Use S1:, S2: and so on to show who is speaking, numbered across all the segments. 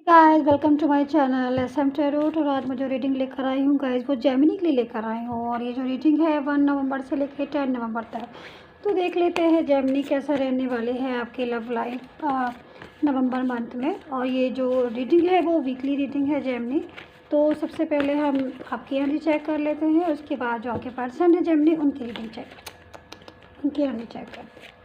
S1: Guys welcome to my channel SM tarot. और आज मैं जो रीडिंग लेकर आई हूँ गाइस वो जेमिनी के लिए लेकर आई हूँ। और ये जो रीडिंग है 1 नवंबर से लेकर 10 नवंबर तक। तो देख लेते हैं जेमिनी कैसा रहने वाले हैं आपके लव लाइफ नवंबर मंथ में। और ये जो रीडिंग है वो वीकली रीडिंग है जेमिनी। तो सबसे पहले हम आपकी एनर्जी चेक कर लेते हैं, उसके बाद जो आपके पर्सन है जेमिनी उनकी एनर्जी चेक करते हैं।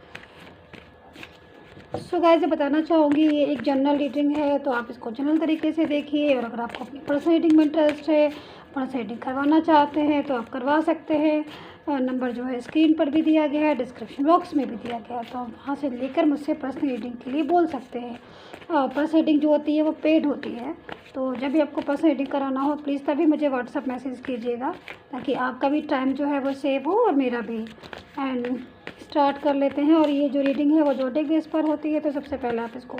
S1: सो गाइस ये बताना चाहूँगी ये एक जनरल रीडिंग है, तो आप इसको जनरल तरीके से देखिए। और अगर आपको अपनी पर्सनल रीडिंग में इंटरेस्ट है, पर्सनल रीडिंग करवाना चाहते हैं तो आप करवा सकते हैं। नंबर जो है स्क्रीन पर भी दिया गया है, डिस्क्रिप्शन बॉक्स में भी दिया गया है, तो आप वहाँ से लेकर मुझसे पर्सनल रीडिंग के लिए बोल सकते हैं। पर्सनल रीडिंग जो होती है वो पेड होती है, तो जब भी आपको पर्सनल रीडिंग कराना हो प्लीज़ तभी मुझे व्हाट्सअप मैसेज कीजिएगा, ताकि आपका भी टाइम जो है वो सेव हो और मेरा भी। एंड स्टार्ट कर लेते हैं। और ये जो रीडिंग है वो जोडिक बेस पर होती है, तो सबसे पहले आप इसको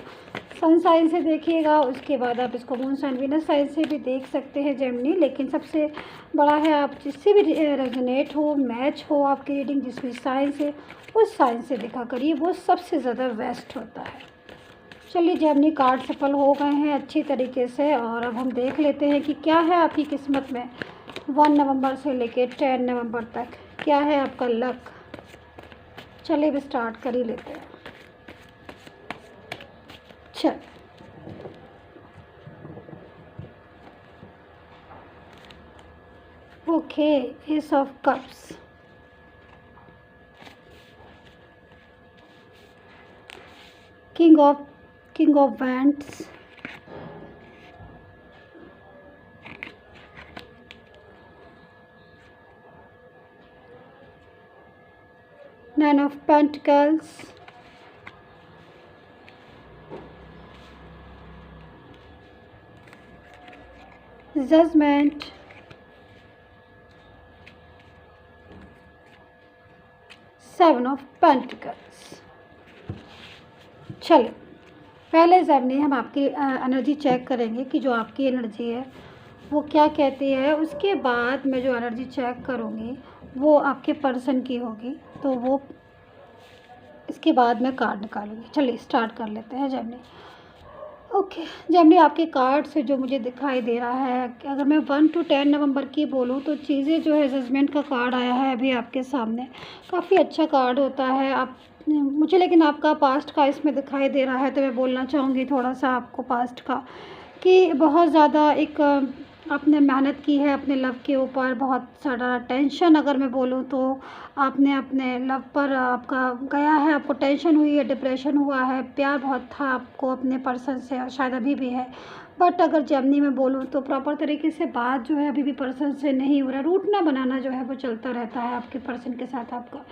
S1: सन साइन से देखिएगा, उसके बाद आप इसको मून साइन वीनस साइन से भी देख सकते हैं जेमिनी। लेकिन सबसे बड़ा है आप जिससे भी रेजोनेट हो, मैच हो आपकी रीडिंग जिस भी साइन से, उस साइन से देखा करिए, वो सबसे ज़्यादा बेस्ट होता है। चलिए जेमिनी कार्ड सफल हो गए हैं अच्छी तरीके से। और अब हम देख लेते हैं कि क्या है आपकी किस्मत में 1 नवंबर से लेकर 10 नवंबर तक, क्या है आपका लक। चलिए अब स्टार्ट कर ही लेते हैं। चल okay, ace of cups, king of wands, nine of pentacles, judgement, seven of pentacles. चलिए पहले जेमिनी हम आपकी एनर्जी चेक करेंगे कि जो आपकी एनर्जी है वो क्या कहती है। उसके बाद मैं जो एनर्जी चेक करूँगी वो आपके पर्सन की होगी, तो वो इसके बाद मैं कार्ड निकालूंगी। चलिए स्टार्ट कर लेते हैं जेमिनी। ओके जेमिनी, आपके कार्ड से जो मुझे दिखाई दे रहा है कि अगर मैं 1 to 10 नवंबर की बोलूँ तो चीज़ें जो है, जजमेंट का कार्ड आया है अभी आपके सामने, काफ़ी अच्छा कार्ड होता है आप मुझे। लेकिन आपका पास्ट का इसमें दिखाई दे रहा है, तो मैं बोलना चाहूँगी थोड़ा सा आपको पास्ट का, कि बहुत ज़्यादा एक आपने मेहनत की है अपने लव के ऊपर, बहुत सारा टेंशन अगर मैं बोलूँ तो आपने अपने लव पर आपका गया है, आपको टेंशन हुई है, डिप्रेशन हुआ है, प्यार बहुत था आपको अपने पर्सन से और शायद अभी भी है। बट अगर जेमिनी में बोलूँ तो प्रॉपर तरीके से बात जो है अभी भी पर्सन से नहीं हो रहा, रूठना बनाना जो है वो चलता रहता है आपके पर्सन के साथ आपका।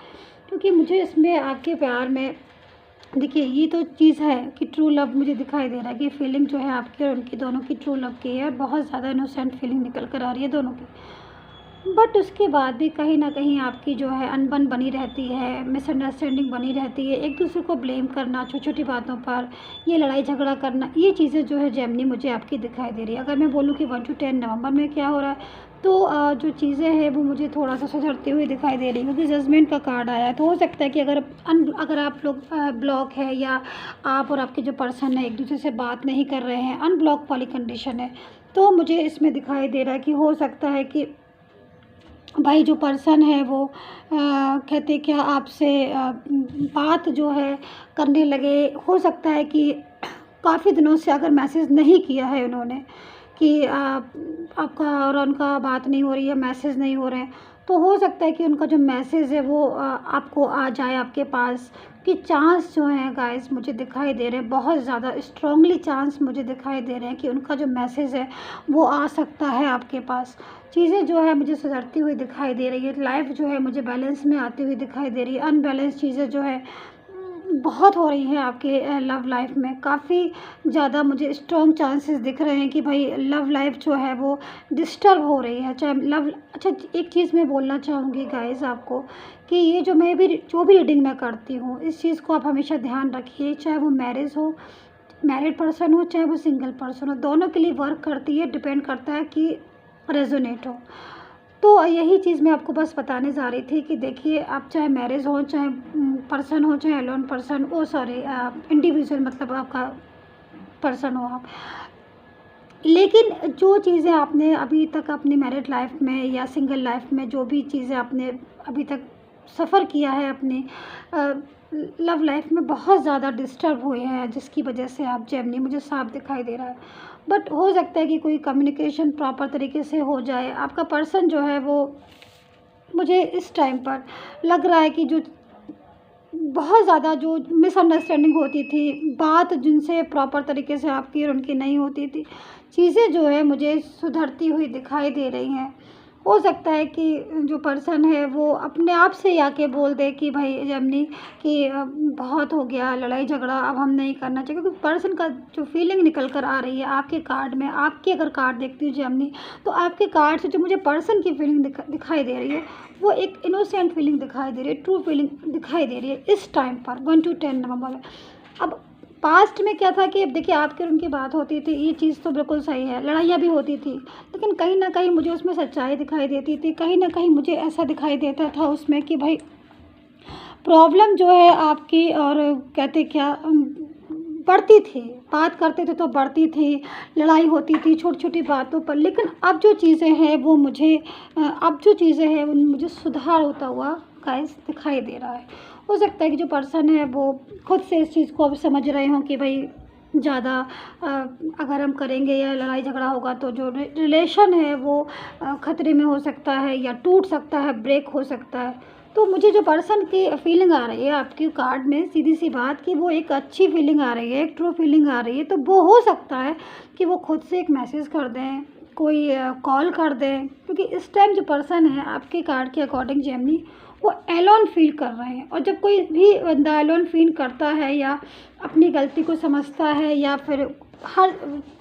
S1: क्योंकि मुझे इसमें आपके प्यार में देखिए ये तो चीज़ है कि ट्रू लव मुझे दिखाई दे रहा है कि फीलिंग जो है आपकी और उनकी दोनों की ट्रू लव की है, बहुत ज़्यादा इनोसेंट फीलिंग निकल कर आ रही है दोनों की। बट उसके बाद भी कहीं ना कहीं आपकी जो है अनबन बनी रहती है, मिसअंडरस्टैंडिंग बनी रहती है, एक दूसरे को ब्लेम करना छोटी छोटी बातों पर, ये लड़ाई झगड़ा करना, ये चीज़ें जो है जेमिनी मुझे आपकी दिखाई दे रही है। अगर मैं बोलूँ कि 1 to 10 नवंबर में क्या हो रहा है, तो जो चीज़ें हैं वो मुझे थोड़ा सा सुधरती हुई दिखाई दे रही है, क्योंकि जजमेंट का कार्ड आया है। तो हो सकता है कि अगर आप लोग ब्लॉक है, या आप और आपके जो पर्सन है एक दूसरे से बात नहीं कर रहे हैं, अनब्लॉक वाली कंडीशन है, तो मुझे इसमें दिखाई दे रहा है कि हो सकता है कि भाई जो पर्सन है वो कहते क्या आपसे बात जो है करने लगे। हो सकता है कि काफ़ी दिनों से अगर मैसेज नहीं किया है उन्होंने, कि आपका और उनका बात नहीं हो रही है, मैसेज नहीं हो रहे हैं, तो हो सकता है कि उनका जो मैसेज है वो आपको आ जाए आपके पास। कि चांस जो हैं गाइस मुझे दिखाई दे रहे हैं, बहुत ज़्यादा स्ट्रांगली चांस मुझे दिखाई दे रहे हैं कि उनका जो मैसेज है वो आ सकता है आपके पास। चीज़ें जो है मुझे सुधरती हुई दिखाई दे रही है, लाइफ जो है मुझे बैलेंस में आती हुई दिखाई दे रही है। अनबैलेंस चीज़ें जो है बहुत हो रही हैं आपके लव लाइफ में, काफ़ी ज़्यादा मुझे स्ट्रॉन्ग चांसेस दिख रहे हैं कि भाई लव लाइफ जो है वो डिस्टर्ब हो रही है। चाहे लव अच्छा, एक चीज़ मैं बोलना चाहूँगी गाइस आपको, कि ये जो भी रीडिंग मैं करती हूँ, इस चीज़ को आप हमेशा ध्यान रखिए, चाहे वो मैरिड पर्सन हो, चाहे वो सिंगल पर्सन हो, दोनों के लिए वर्क करती है, डिपेंड करता है कि रेजोनेट हो। तो यही चीज़ मैं आपको बस बताने जा रही थी कि देखिए आप चाहे मैरिज हो, चाहे पर्सन हो, चाहे एलोन पर्सन, ओ सॉरी इंडिविजुअल मतलब आपका पर्सन हो आप, लेकिन जो चीज़ें आपने अभी तक अपनी मैरिड लाइफ में या सिंगल लाइफ में जो भी चीज़ें आपने अभी तक सफ़र किया है अपनी लव लाइफ में, बहुत ज़्यादा डिस्टर्ब हुए हैं, जिसकी वजह से आप जेमिनी मुझे साफ दिखाई दे रहा है। बट हो सकता है कि कोई कम्युनिकेशन प्रॉपर तरीके से हो जाए। आपका पर्सन जो है वो, मुझे इस टाइम पर लग रहा है कि जो बहुत ज़्यादा जो मिसअंडरस्टैंडिंग होती थी, बात जिनसे प्रॉपर तरीके से आपकी और उनकी नहीं होती थी, चीज़ें जो है मुझे सुधरती हुई दिखाई दे रही हैं। हो सकता है कि जो पर्सन है वो अपने आप से ही आके बोल दे कि भाई जेमिनी कि बहुत हो गया लड़ाई झगड़ा, अब हम नहीं करना चाहिए। क्योंकि पर्सन का जो फीलिंग निकल कर आ रही है आपके कार्ड में, आपकी अगर कार्ड देखती हूँ जेमिनी, तो आपके कार्ड से जो मुझे पर्सन की फीलिंग दिखाई दे रही है, वो एक इनोसेंट फीलिंग दिखाई दे रही है, ट्रू फीलिंग दिखाई दे रही है इस टाइम पर 1 to 10 नवंबर में। अब पास्ट में क्या था कि अब देखिए आपकी और उनकी बात होती थी, ये चीज़ तो बिल्कुल सही है, लड़ाइयाँ भी होती थी, लेकिन कहीं न कहीं मुझे उसमें सच्चाई दिखाई देती थी। कहीं न कहीं मुझे ऐसा दिखाई देता था उसमें कि भाई प्रॉब्लम जो है आपकी, और कहते क्या बढ़ती थी, बात करते थे तो बढ़ती थी, लड़ाई होती थी छोटी-छोटी बातों पर। लेकिन अब जो चीज़ें हैं वो मुझे अब जो चीज़ें हैं उनमें मुझे सुधार होता हुआ गाइस दिखाई दे रहा है। हो सकता है कि जो पर्सन है वो खुद से इस चीज़ को अब समझ रहे हों कि भाई ज़्यादा अगर हम करेंगे या लड़ाई झगड़ा होगा तो जो रिलेशन है वो ख़तरे में हो सकता है या टूट सकता है, ब्रेक हो सकता है। तो मुझे जो पर्सन की फीलिंग आ रही है आपके कार्ड में, सीधी सी बात कि वो एक अच्छी फीलिंग आ रही है, एक ट्रू फीलिंग आ रही है। तो वो हो सकता है कि वो खुद से एक मैसेज कर दें, कोई कॉल कर दें, क्योंकि इस टाइम जो पर्सन है आपके कार्ड के अकॉर्डिंग जेमिनी, वो एलोन फील कर रहे हैं। और जब कोई भी बंदा एलोन फील करता है या अपनी गलती को समझता है या फिर हर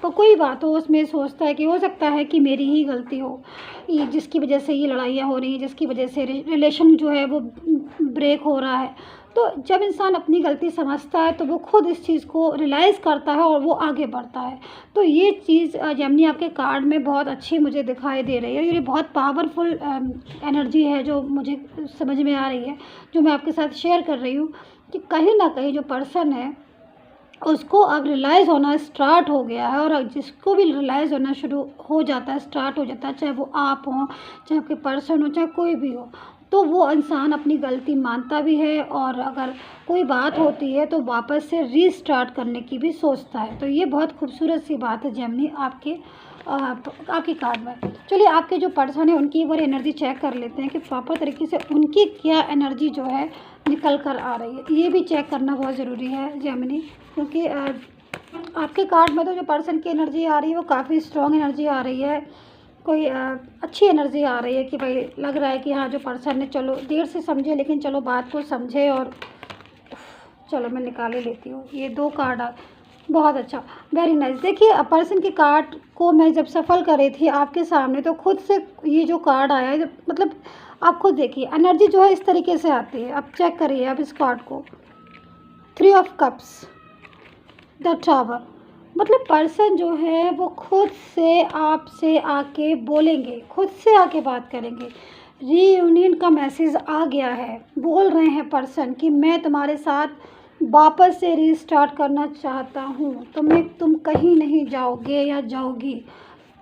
S1: तो कोई बात हो उसमें सोचता है कि हो सकता है कि मेरी ही गलती हो, ये जिसकी वजह से ये लड़ाइयाँ हो रही हैं, जिसकी वजह से रिलेशन जो है वो ब्रेक हो रहा है। तो जब इंसान अपनी गलती समझता है तो वो खुद इस चीज़ को रियलाइज़ करता है और वो आगे बढ़ता है। तो ये चीज़ जेमिनी आपके कार्ड में बहुत अच्छी मुझे दिखाई दे रही है। ये बहुत पावरफुल एनर्जी है जो मुझे समझ में आ रही है, जो मैं आपके साथ शेयर कर रही हूँ कि कहीं न कहीं जो पर्सन है उसको अब रियलाइज़ होना स्टार्ट हो गया है। और जिसको भी रियलाइज़ होना शुरू हो जाता है, स्टार्ट हो जाता है, चाहे वो आप हों, चाहे आपके पर्सन हो, चाहे कोई भी हो, तो वो इंसान अपनी गलती मानता भी है और अगर कोई बात होती है तो वापस से रीस्टार्ट करने की भी सोचता है। तो ये बहुत खूबसूरत सी बात है जेमिनी आपके कार्ड में। चलिए आपके जो पर्सन है उनकी एक बार एनर्जी चेक कर लेते हैं कि प्रॉपर तरीके से उनकी क्या एनर्जी जो है निकल कर आ रही है। ये भी चेक करना बहुत ज़रूरी है जेमिनी, क्योंकि आपके कार्ड में तो जो पर्सन की एनर्जी आ रही है वो काफ़ी स्ट्रॉन्ग एनर्जी आ रही है, कोई अच्छी एनर्जी आ रही है कि भाई लग रहा है कि हाँ जो पर्सन ने चलो देर से समझे लेकिन चलो बात को समझे। और चलो मैं निकाल ही लेती हूँ, ये 2 कार्ड बहुत अच्छा, वेरी नाइस। देखिए पर्सन के कार्ड को मैं जब सफल कर रही थी आपके सामने तो खुद से ये जो कार्ड आया है, मतलब आप खुद देखिए एनर्जी जो है इस तरीके से आती है। आप चेक करिए अब इस कार्ड को, 3 ऑफ कप्स, द टावर, मतलब पर्सन जो है वो खुद से आपसे आके बोलेंगे, खुद से आके बात करेंगे। रीयूनियन का मैसेज आ गया है, बोल रहे हैं पर्सन कि मैं तुम्हारे साथ वापस से रीस्टार्ट करना चाहता हूँ, तुम कहीं नहीं जाओगे या जाओगी,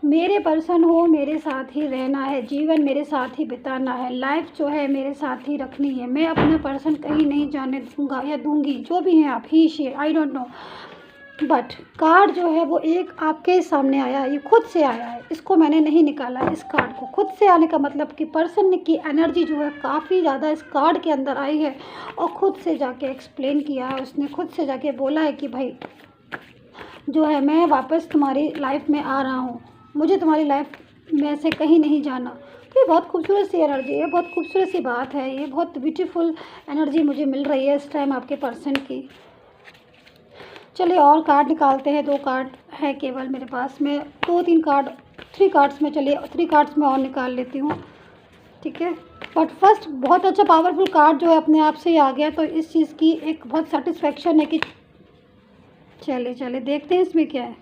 S1: मेरे पर्सन हो, मेरे साथ ही रहना है, जीवन मेरे साथ ही बिताना है, लाइफ जो है मेरे साथ ही रखनी है, मैं अपना पर्सन कहीं नहीं जाने दूंगा या दूंगी, जो भी हैं आप, he she, I don't know. But card जो है वो एक आपके सामने आया है, ये खुद से आया है, इसको मैंने नहीं निकाला है। इस कार्ड को खुद से आने का मतलब कि पर्सन की एनर्जी जो है काफ़ी ज़्यादा इस कार्ड के अंदर आई है और खुद से जाके एक्सप्लेन किया है, उसने खुद से जाके बोला है कि भाई जो है मैं वापस तुम्हारी लाइफ में आ रहा हूँ, मुझे तुम्हारी लाइफ में से कहीं नहीं जाना। तो ये बहुत खूबसूरत सी एनर्जी है, बहुत खूबसूरत सी बात है, ये बहुत ब्यूटीफुल एनर्जी मुझे मिल रही है इस टाइम आपके पर्सन की। चलिए और कार्ड निकालते हैं, 2 कार्ड है केवल मेरे पास में, 2-3 कार्ड, 3 कार्ड्स में, चलिए 3 कार्ड्स में और निकाल लेती हूँ, ठीक है। बट फर्स्ट बहुत अच्छा पावरफुल कार्ड जो है अपने आप से ही आ गया, तो इस चीज़ की एक बहुत सेटिस्फेक्शन है कि चलिए देखते हैं इसमें क्या है।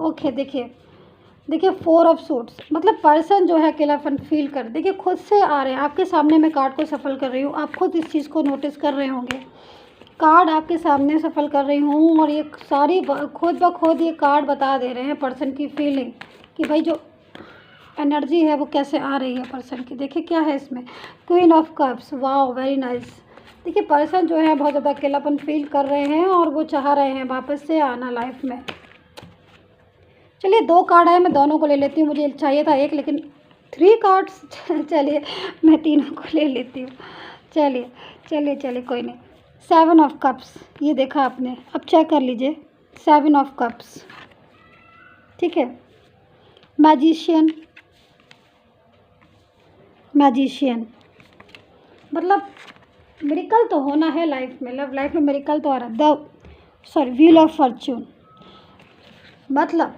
S1: ओके देखिए 4 ऑफ सूट्स, मतलब पर्सन जो है अकेलापन फील कर, देखिए खुद से आ रहे हैं आपके सामने, मैं कार्ड को सफल कर रही हूँ, आप खुद इस चीज़ को नोटिस कर रहे होंगे कार्ड आपके सामने सफल कर रही हूँ और ये सारी खुद ब खुद ये कार्ड बता दे रहे हैं पर्सन की फीलिंग कि भाई जो एनर्जी है वो कैसे आ रही है पर्सन की। देखिए क्या है इसमें, queen of cups, wow very nice. देखिए पर्सन जो है बहुत ज़्यादा अकेलापन फील कर रहे हैं और वो चाह रहे हैं वापस से आना लाइफ में। चलिए 2 कार्ड है, मैं दोनों को ले लेती हूँ, मुझे चाहिए था एक लेकिन 3 कार्ड्स चलिए मैं तीनों को ले लेती हूँ। चलिए चलिए चलिए कोई नहीं। 7 ऑफ कप्स, ये देखा आपने, अब चेक कर लीजिए 7 ऑफ कप्स, ठीक है। मैजिशियन, मैजिशियन मतलब मिरेकल तो होना है लाइफ में, लाइफ में मिरेकल तो आ रहा है। व्हील ऑफ फॉर्च्यून, मतलब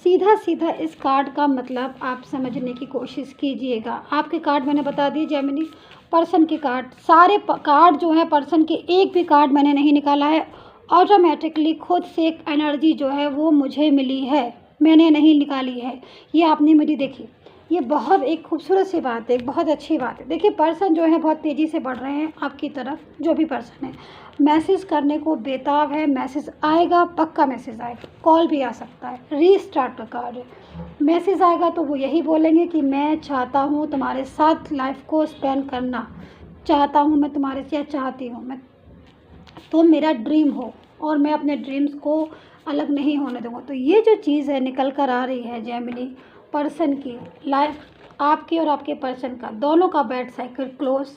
S1: सीधा सीधा इस कार्ड का मतलब आप समझने की कोशिश कीजिएगा। आपके कार्ड मैंने बता दिए जेमिनी, पर्सन के कार्ड, सारे कार्ड जो है पर्सन के, एक भी कार्ड मैंने नहीं निकाला है। ऑटोमेटिकली खुद से एक एनर्जी जो है वो मुझे मिली है, मैंने नहीं निकाली है, ये आपने मेरी देखी। ये बहुत एक खूबसूरत सी बात है, एक बहुत अच्छी बात है। देखिए पर्सन जो है बहुत तेज़ी से बढ़ रहे हैं आपकी तरफ, जो भी पर्सन है मैसेज करने को बेताब है। मैसेज आएगा, पक्का मैसेज आएगा, कॉल भी आ सकता है, रीस्टार्ट का कार्ड है। मैसेज आएगा तो वो यही बोलेंगे कि मैं चाहता हूँ तुम्हारे साथ लाइफ को स्पेंड करना, चाहता हूँ मैं तुम्हारे से, चाहती हूँ मैं तुम मेरा ड्रीम हो और मैं अपने ड्रीम्स को अलग नहीं होने दूँगा। तो ये जो चीज़ है निकल कर आ रही है जेमिनी, पर्सन की लाइफ, आपके और आपके पर्सन का दोनों का bad cycle close,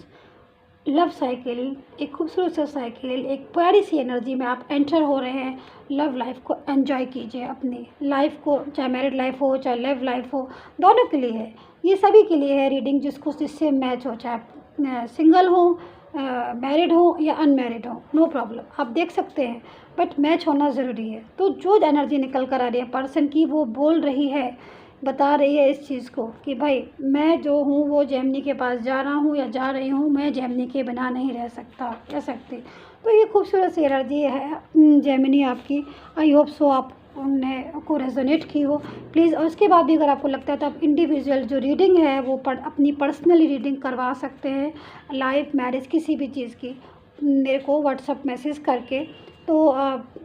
S1: love cycle, एक खूबसूरत सा साइकिल, एक प्यारी सी एनर्जी में आप एंटर हो रहे हैं। लव लाइफ को एंजॉय कीजिए, अपनी लाइफ को, चाहे मैरिड लाइफ हो चाहे लव लाइफ हो, दोनों के लिए है, ये सभी के लिए है रीडिंग, जिसको जिससे मैच हो, चाहे सिंगल हो, मैरिड हो या अनमैरिड हो, नो प्रॉब्लम, आप देख सकते हैं, बट मैच होना ज़रूरी है। तो जो एनर्जी निकल कर आ रही है पर्सन की, वो बोल रही है, बता रही है इस चीज़ को कि भाई मैं जो हूँ वो जेमिनी के पास जा रहा हूँ या जा रही हूँ, मैं जेमिनी के बिना नहीं रह सकती। तो ये खूबसूरत सी एनर्जी है जेमिनी आपकी। आई होप सो आपने को रेजोनेट की हो प्लीज़। और उसके बाद भी अगर आपको लगता है तो आप इंडिविजुअल जो रीडिंग है वो अपनी पर्सनली रीडिंग करवा सकते हैं, लाइफ, मैरिज, किसी भी चीज़ की, मेरे को व्हाट्सअप मैसेज करके। तो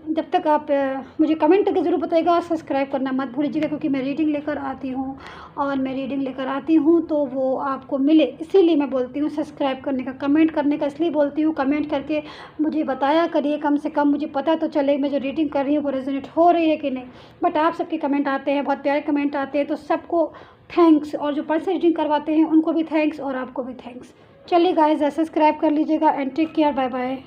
S1: जब तक आप मुझे कमेंट करके ज़रूर बताइएगा और सब्सक्राइब करना मत भूलिएगा, क्योंकि मैं रीडिंग लेकर आती हूँ और मैं रीडिंग लेकर आती हूँ तो वो आपको मिले, इसीलिए मैं बोलती हूँ सब्सक्राइब करने का, कमेंट करने का इसलिए बोलती हूँ। कमेंट करके मुझे बताया करिए, कम से कम मुझे पता तो चले मैं जो रीडिंग कर रही हूँ वो रेजोनेट हो रही है कि नहीं। बट आप सबके कमेंट आते हैं, बहुत प्यारे कमेंट आते हैं, तो सबको थैंक्स, और जो पर्सन रीडिंग करवाते हैं उनको भी थैंक्स और आपको भी थैंक्स। चलिए गाइस सब्सक्राइब कर लीजिएगा and take care, bye bye.